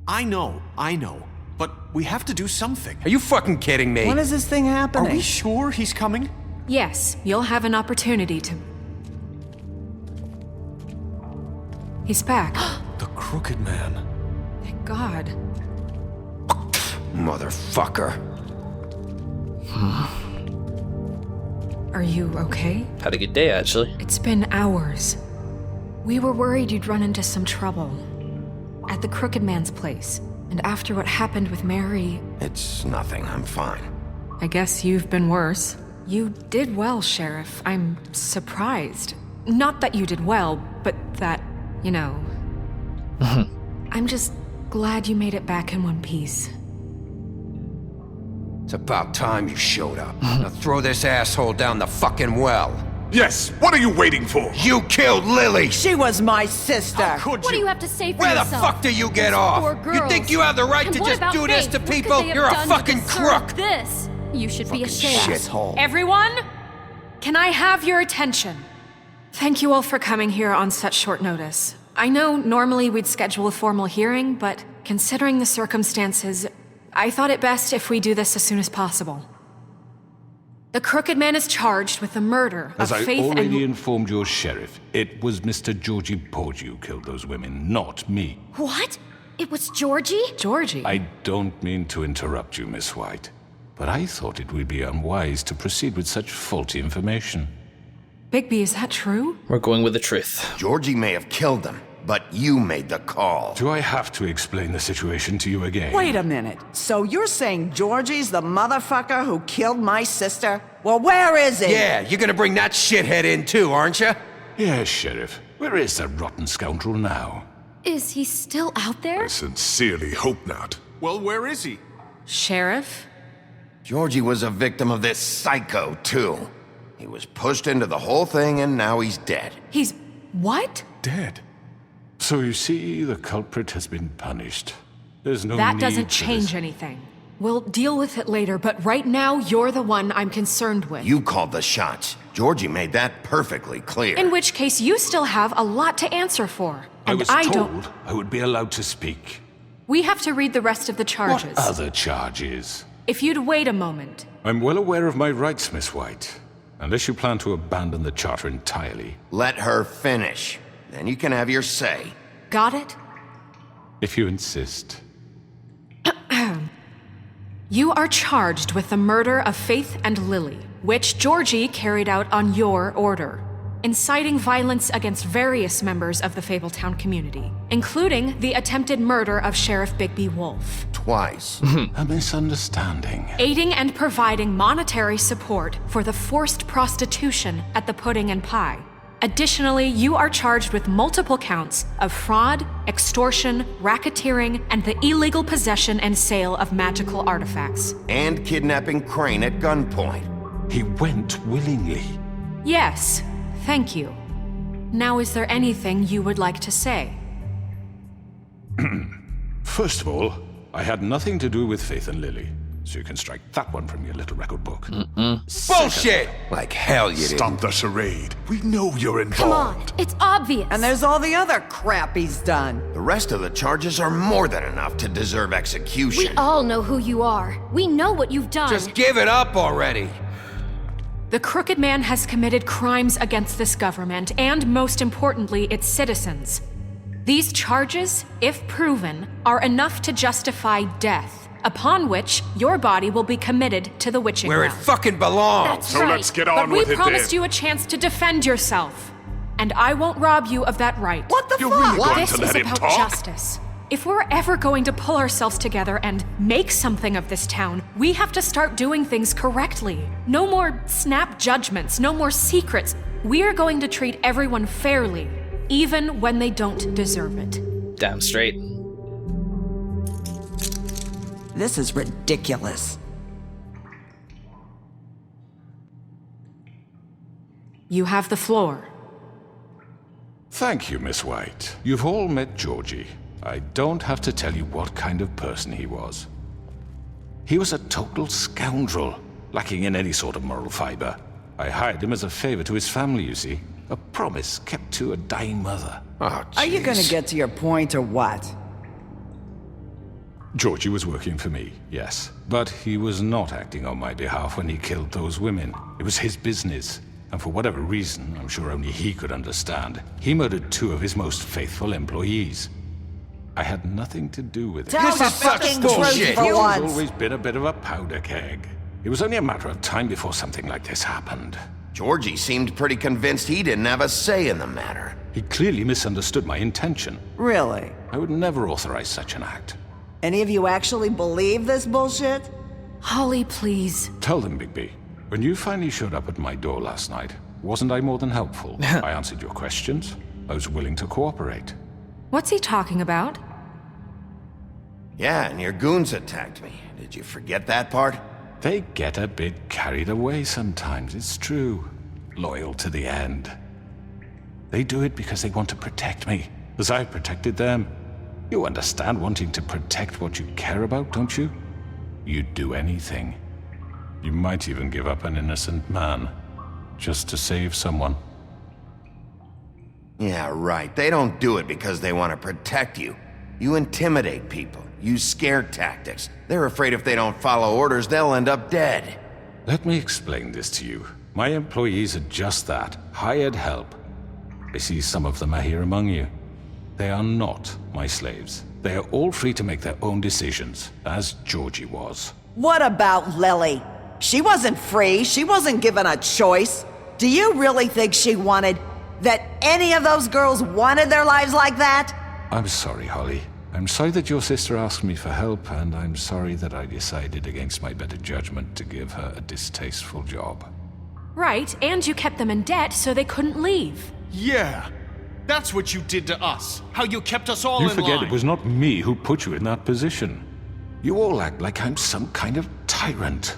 I know. But we have to do something. Are you fucking kidding me? When is this thing happening? Are we sure he's coming? Yes, you'll have an opportunity to... He's back. The Crooked Man. Thank God. Motherfucker. Are you okay? Had a good day, actually. It's been hours. We were worried you'd run into some trouble. At the Crooked Man's place. And after what happened with Mary... It's nothing, I'm fine. I guess you've been worse. You did well, Sheriff. I'm surprised. Not that you did well, but that, you know... I'm just glad you made it back in one piece. It's about time you showed up. Now throw this asshole down the fucking well. Yes, what are you waiting for? You killed Lily! She was my sister. How could What do you? you have to say for Where the yourself? fuck do you get These off? poor You girls. think you have the right And to what just about do this Faith? to What could people? they have You're a done to fucking deserve crook! This. You should be ashamed. Asshole. Everyone, can I have your attention? Thank you all for coming here on such short notice. I know normally we'd schedule a formal hearing, but considering the circumstances, I thought it best if we do this as soon as possible. The Crooked Man is charged with the murder As of I Faith already and... informed your sheriff, it was Mr. Georgie Porge who killed those women, not me. What? It was Georgie? Georgie. I don't mean to interrupt you, Miss White, but I thought it would be unwise to proceed with such faulty information. Bigby, is that true? We're going with the truth. Georgie may have killed them, but you made the call. Do I have to explain the situation to you again? Wait a minute. So you're saying Georgie's the motherfucker who killed my sister? Well, where is he? Yeah, you're gonna bring that shithead in too, aren't you? Yes, Sheriff. Where is that rotten scoundrel now? Is he still out there? I sincerely hope not. Well, where is he? Sheriff? Georgie was a victim of this psycho, too. He was pushed into the whole thing and now he's dead. He's... what? Dead. So you see, the culprit has been punished. There's no That need doesn't for change this. anything. We'll deal with it later, but right now, you're the one I'm concerned with. You called the shots. Georgie made that perfectly clear. In which case, you still have a lot to answer for. I And was I told don't... I would be allowed to speak. We have to read the rest of the charges. What other charges? If you'd wait a moment. I'm well aware of my rights, Miss White. Unless you plan to abandon the charter entirely. Let her finish. Then you can have your say. Got it? If you insist. You are charged with the murder of Faith and Lily, which Georgie carried out on your order, inciting violence against various members of the Fabletown community, including the attempted murder of Sheriff Bigby Wolf, Twice. A misunderstanding. aiding and providing monetary support for the forced prostitution at the Pudding and Pie. Additionally, you are charged with multiple counts of fraud, extortion, racketeering, and the illegal possession and sale of magical artifacts. And kidnapping Crane at gunpoint. He went willingly. Yes, thank you. Now, is there anything you would like to say? First of all, I had nothing to do with Faith and Lily, so you can strike that one from your little record book. Bullshit! Like hell you did. Stop the charade. We know you're Come on, involved. it's obvious. And there's all the other crap he's done. The rest of the charges are more than enough to deserve We execution. all know who you are. We know what you've done. Just give it up already. The Crooked Man has committed crimes against this government and, most importantly, its citizens. These charges, if proven, are enough to justify death, upon which your body will be committed to the witching Where it ground. fucking belongs. That's So right. let's get But on we with it promised then. you a chance to defend yourself, and I won't rob you of that right. What the You're fuck? really going This to is let him about talk? justice. If we're ever going to pull ourselves together and make something of this town, we have to start doing things correctly. No more snap judgments, no more secrets. We are going to treat everyone fairly, even when they don't deserve it. Damn straight. This is ridiculous. You have the floor. Thank you, Miss White. You've all met Georgie. I don't have to tell you what kind of person he was. He was a total scoundrel, lacking in any sort of moral fiber. I hired him as a favor to his family, you see. A promise kept to a dying mother. Oh, Are you gonna jeez. get to your point or what? Georgie was working for me, yes. But he was not acting on my behalf when he killed those women. It was his business. And for whatever reason, I'm sure only he could understand, he murdered 2 of his most faithful employees. I had nothing to do with it. Tell This the is such fucking bullshit. truth for He's once. always been a bit of a powder keg. It was only a matter of time before something like this happened. Georgie seemed pretty convinced he didn't have a say in the matter. He clearly misunderstood my intention. Really? I would never authorize such an act. Any of you actually believe this bullshit? Holly, please. Tell them, Bigby. When you finally showed up at my door last night, wasn't I more than helpful? I answered your questions. I was willing to cooperate. What's he talking about? Yeah, and your goons attacked me. Did you forget that part? They get a bit carried away sometimes, it's true. Loyal to the end. They do it because they want to protect me, as I've protected them. You understand wanting to protect what you care about, don't you? You'd do anything. You might even give up an innocent man, just to save someone. Yeah, right. They don't do it because they want to protect you. You intimidate people, use scare tactics. They're afraid if they don't follow orders, they'll end up dead. Let me explain this to you. My employees are just that, hired help. I see some of them are here among you. They are not my slaves. They are all free to make their own decisions, as Georgie was. What about Lily? She wasn't free. She wasn't given a choice. Do you really think she wanted... that any of those girls wanted their lives like that? I'm sorry, Holly. I'm sorry that your sister asked me for help, and I'm sorry that I decided against my better judgment to give her a distasteful job. Right, and you kept them in debt so they couldn't leave. Yeah. That's what you did to us. How you kept us all You in forget line. it was not me who put you in that position. You all act like I'm some kind of tyrant.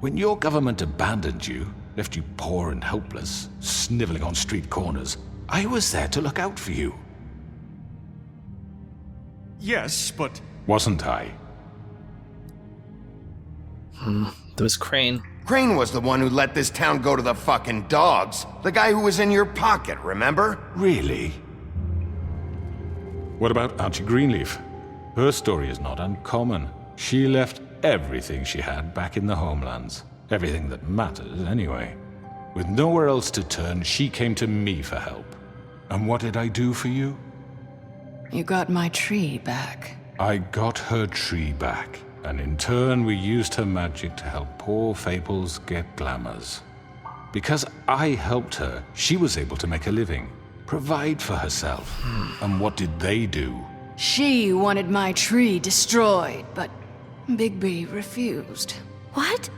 When your government abandoned you, left you poor and helpless, sniveling on street corners, I was there to look out for you. Yes, but... Wasn't I? There was Crane. Crane was the one who let this town go to the fucking dogs. The guy who was in your pocket, remember? Really? What about Auntie Greenleaf? Her story is not uncommon. She left everything she had back in the homelands. Everything that mattered, anyway. With nowhere else to turn, she came to me for help. And what did I do for you? You got my tree back. I got her tree back, and in turn we used her magic to help poor Fables get glamours. Because I helped her, she was able to make a living, provide for herself. And what did they do? She wanted my tree destroyed, but Bigby refused. What?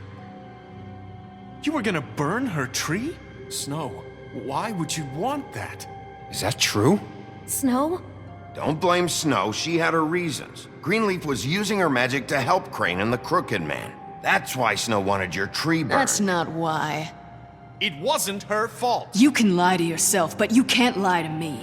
You were gonna burn her tree? Snow, why would you want that? Is that true? Snow? Don't blame Snow, she had her reasons. Greenleaf was using her magic to help Crane and the Crooked Man. That's why Snow wanted your tree burned. That's not why. It wasn't her fault. You can lie to yourself, but you can't lie to me.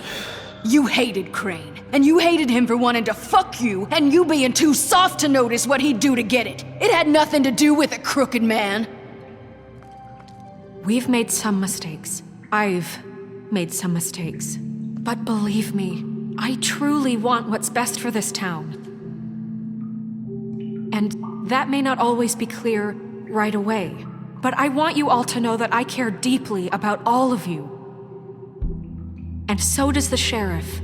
You hated Crane, and you hated him for wanting to fuck you, and you being too soft to notice what he'd do to get it. It had nothing to do with a Crooked Man. We've made some mistakes. I've made some mistakes. But believe me, I truly want what's best for this town. And that may not always be clear right away, but I want you all to know that I care deeply about all of you. And so does the sheriff.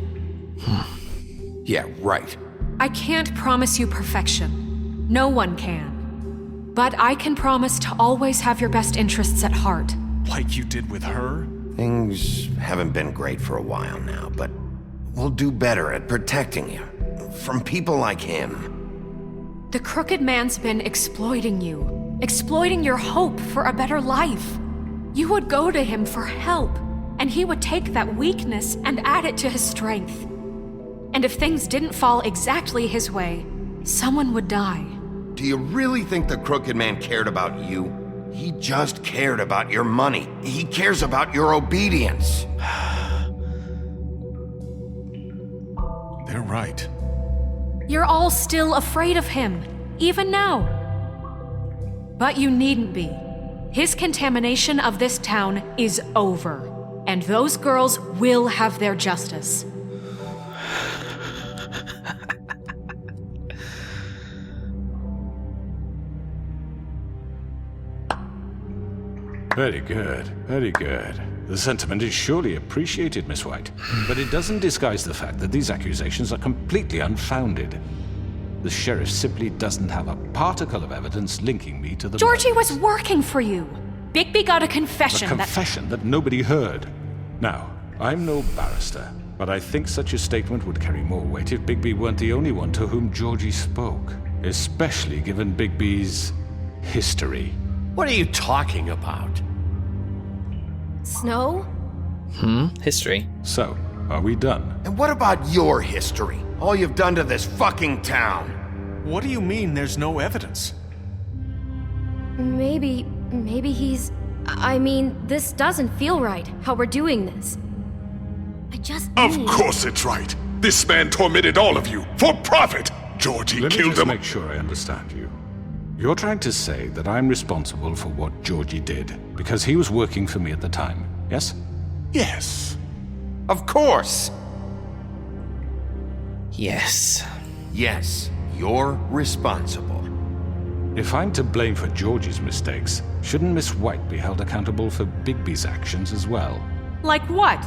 Yeah, right. I can't promise you perfection. No one can. But I can promise to always have your best interests at heart. Like you did with her? Things haven't been great for a while now, but we'll do better at protecting you. From people like him. The Crooked Man's been exploiting you. Exploiting your hope for a better life. You would go to him for help, and he would take that weakness and add it to his strength. And if things didn't fall exactly his way, someone would die. Do you really think the Crooked Man cared about you? He just cared about your money. He cares about your obedience. They're right. You're all still afraid of him, even now. But you needn't be. His contamination of this town is over, and those girls will have their justice. Very good, very good. The sentiment is surely appreciated, Miss White. But it doesn't disguise the fact that these accusations are completely unfounded. The sheriff simply doesn't have a particle of evidence linking me to the Georgie murders. was working for you. Bigby got a confession A confession that nobody heard. Now, I'm no barrister, but I think such a statement would carry more weight if Bigby weren't the only one to whom Georgie spoke, especially given Bigby's history. What are you talking about? Snow? History. So, are we done? And what about your history? All you've done to this fucking town? What do you mean there's no evidence? Maybe he's... I mean, this doesn't feel right, how we're doing this. I just Of need... course it's right. This man tormented all of you for profit. Georgie Let me killed just him. make sure I understand you. You're trying to say that I'm responsible for what Georgie did because he was working for me at the time, yes? Yes. Of course. Yes. Yes, you're responsible. If I'm to blame for Georgie's mistakes, shouldn't Miss White be held accountable for Bigby's actions as well? Like what?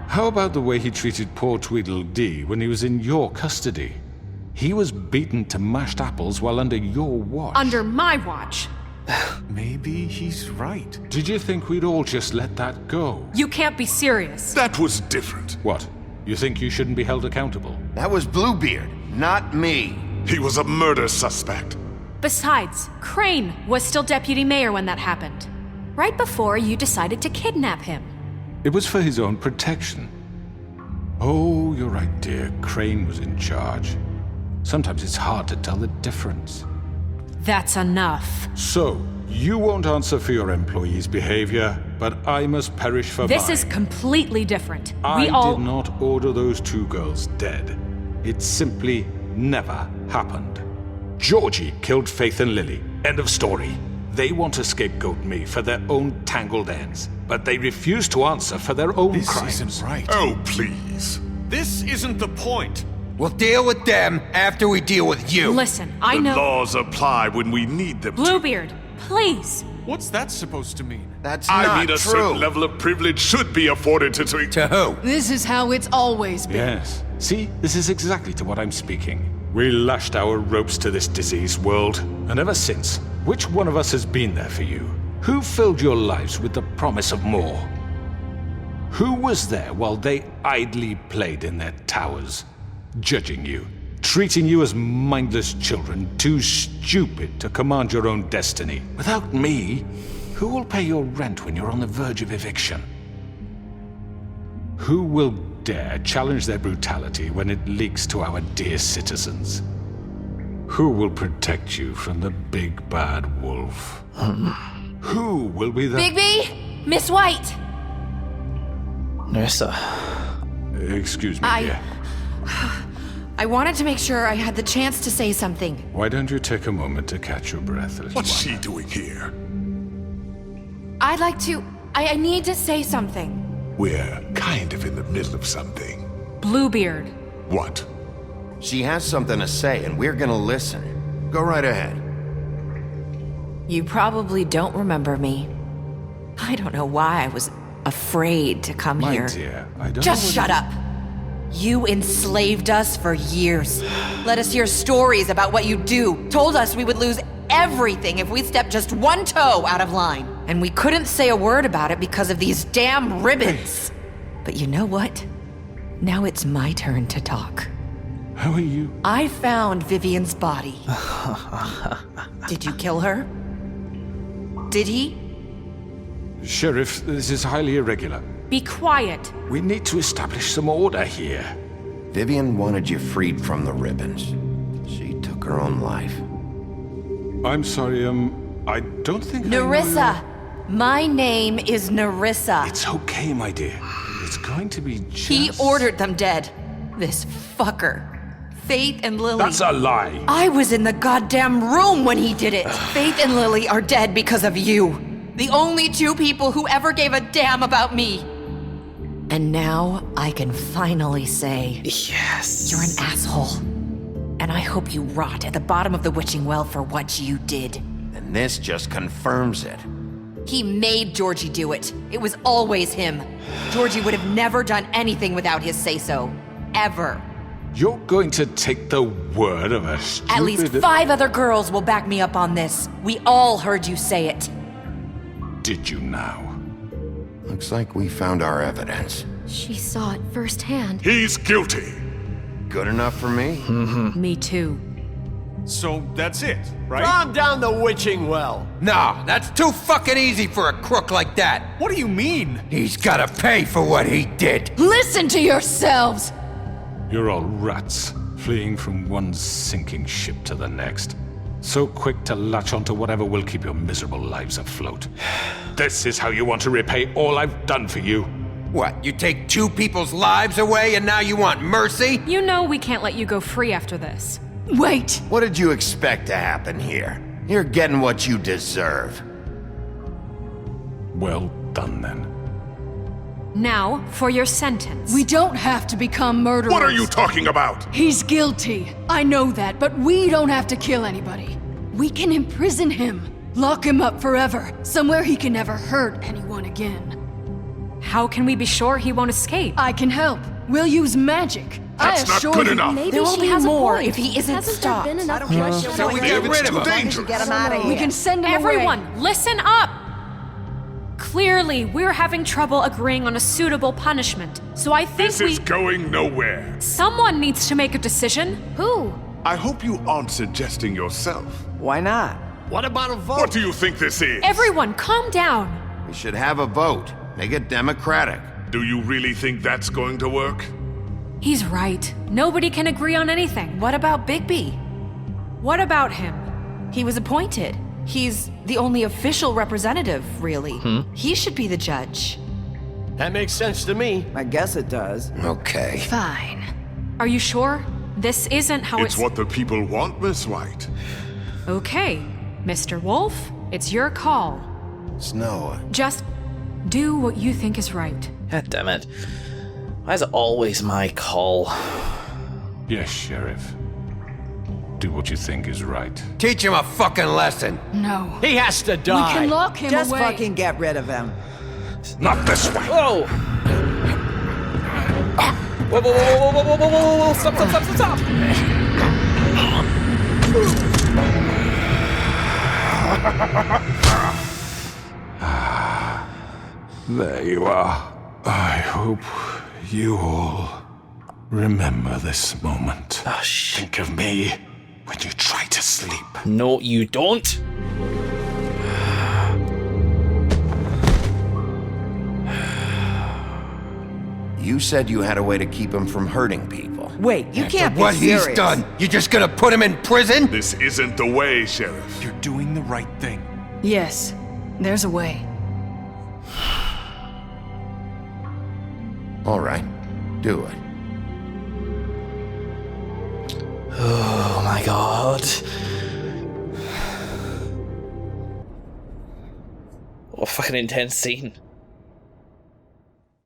How about the way he treated poor Tweedledee when he was in your custody? He was beaten to mashed apples while under your watch. Under my watch. Maybe he's right. Did you think we'd all just let that go? You can't be serious. That was different. What? You think you shouldn't be held accountable? That was Bluebeard, not me. He was a murder suspect. Besides, Crane was still deputy mayor when that happened. Right before you decided to kidnap him. It was for his own protection. Oh, you're right, dear. Crane was in charge. Sometimes it's hard to tell the difference. That's enough. So, you won't answer for your employees' behavior, but I must perish for This mine. is completely different. I We all... did not order those two girls dead. It simply never happened. Georgie killed Faith and Lily. End of story. They want to scapegoat me for their own tangled ends, but they refuse to answer for their own This crimes. isn't right. Oh, please. This isn't the point. We'll deal with them after we deal with you. Listen, I The know... laws apply when we need them to. Bluebeard, please. What's that supposed to mean? That's I not mean, a true. certain level of privilege should be afforded to... To who? This is how it's always been. Yes. See, this is exactly to what I'm speaking. We lashed our ropes to this diseased world, and ever since, which one of us has been there for you? Who filled your lives with the promise of more? Who was there while they idly played in their towers, judging you, treating you as mindless children, too stupid to command your own destiny? Without me, who will pay your rent when you're on the verge of eviction? Who will dare challenge their brutality when it leaks to our dear citizens? Who will protect you from the big bad wolf? Who will be the... Bigby? Miss White! Nerissa. Excuse me, dear. I wanted to make sure I had the chance to say something. Why don't you take a moment to catch your breath, little What's one? she doing here? I'd like to... I need to say something. We're kind of in the middle of something. Bluebeard. What? She has something to say, and we're gonna listen. Go right ahead. You probably don't remember me. I don't know why I was afraid to come My here. dear, I don't Just know what shut up. You enslaved us for years. Let us hear stories about what you do. Told us we would lose everything if we stepped just one toe out of line. And we couldn't say a word about it because of these damn ribbons. But you know what? Now it's my turn to talk. How are you? I found Vivian's body. Did you kill her? Did he? Sheriff, this is highly irregular. Be quiet. We need to establish some order here. Vivian wanted you freed from the ribbons. She took her own life. I'm sorry, I don't think I know Nerissa. My name is Nerissa. It's okay, my dear. It's going to be just... He ordered them dead. This fucker. Faith and Lily. That's a lie. I was in the goddamn room when he did it. Faith and Lily are dead because of you. The only two people who ever gave a damn about me. And now I can finally say, Yes. you're an asshole. And I hope you rot at the bottom of the witching well for what you did. And this just confirms it. He made Georgie do it. It was always him. Georgie would have never done anything without his say-so. Ever. You're going to take the word of a stupid... At least 5 other girls will back me up on this. We all heard you say it. Did you now? Looks like we found our evidence. She saw it firsthand. He's guilty. Good enough for me? Me too. So that's it, right? Calm down the witching well. No, that's too fucking easy for a crook like that. What do you mean? He's gotta pay for what he did. Listen to yourselves! You're all rats, fleeing from one sinking ship to the next. So quick to latch onto whatever will keep your miserable lives afloat. This is how you want to repay all I've done for you? What, you take 2 people's lives away and now you want mercy? You know we can't let you go free after this. Wait! What did you expect to happen here? You're getting what you deserve. Well done, then. Now, for your sentence. We don't have to become murderers. What are you talking about? He's guilty. I know that, but we don't have to kill anybody. We can imprison him. Lock him up forever. Somewhere he can never hurt anyone again. How can we be sure he won't escape? I can help. We'll use magic. That's I not assure good you. enough. Maybe There will she be has more a point. if he isn't Hasn't stopped. there been enough I don't care. bloodshed So we already? get It's rid too of him. dangerous. Get him out of here. We can send him away. Everyone, listen up! Clearly, we're having trouble agreeing on a suitable punishment, so I think This is going nowhere. Someone needs to make a decision. Who? I hope you aren't suggesting yourself. Why not? What about a vote? What do you think this is? Everyone, calm down. We should have a vote. Make it democratic. Do you really think that's going to work? He's right. Nobody can agree on anything. What about Bigby? What about him? He was appointed. He's the only official representative, really. He should be the judge. That makes sense to me. I guess it does. Okay. Fine. Are you sure? This isn't how It's what the people want, Miss White. Okay, Mr. Wolf, it's your call. Snow, Just do what you think is right. God damn it. Why is it always my call? Yes, Sheriff. Do what you think is right. Teach him a fucking lesson. No. He has to We die. can lock him Just away. fucking get rid of him. Not this way. Whoa! Whoa, whoa, whoa, whoa, whoa, whoa, whoa, whoa, whoa, stop, stop, stop, stop, stop! There you are. I hope you all remember this moment. Oh, shit. Think of me when you try to sleep. No, you don't. you said you had a way to keep him from hurting people. Wait, you can't be What serious. he's done, you just gonna put him in prison? This isn't the way, Sheriff. You're doing the right thing. Yes, there's a way. All right, do it. Oh my god. What a fucking intense scene.